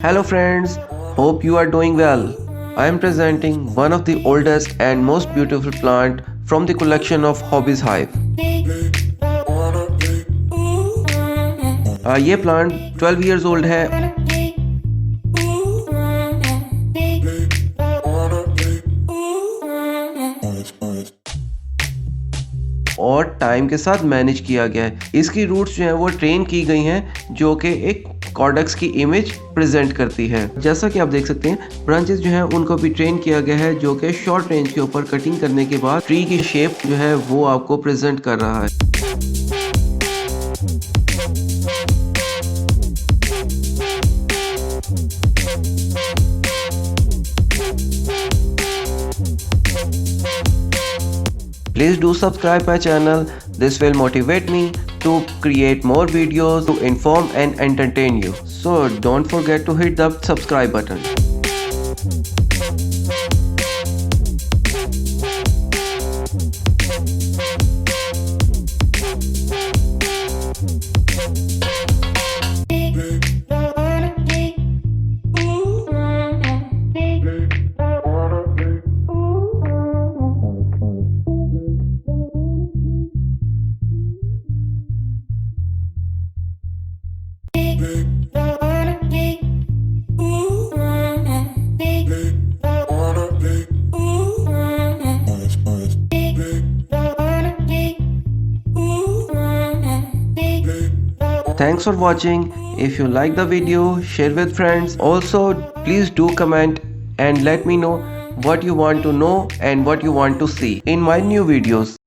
Hello friends, hope you are doing well. I am presenting one of the oldest and most beautiful plant from the collection of Hobbies Hive. ये plant 12 years old है और time के साथ manage किया गया है। इसकी roots जो हैं वो ट्रेन की गई हैं जो कि एक कॉर्डेक्स की इमेज प्रेजेंट करती है। जैसा कि आप देख सकते हैं ब्रांचेस जो हैं उनको भी ट्रेन किया गया है जो कि शॉर्ट रेंज के ऊपर कटिंग करने के बाद ट्री की शेप जो है वो आपको प्रेजेंट कर रहा है। Please do subscribe my channel. This will motivate me to create more videos to inform and entertain you. So don't forget to hit the subscribe button. Thanks for watching. If you like the video, share with friends. Also, please do comment and let me know what you want to know and what you want to see in my new videos.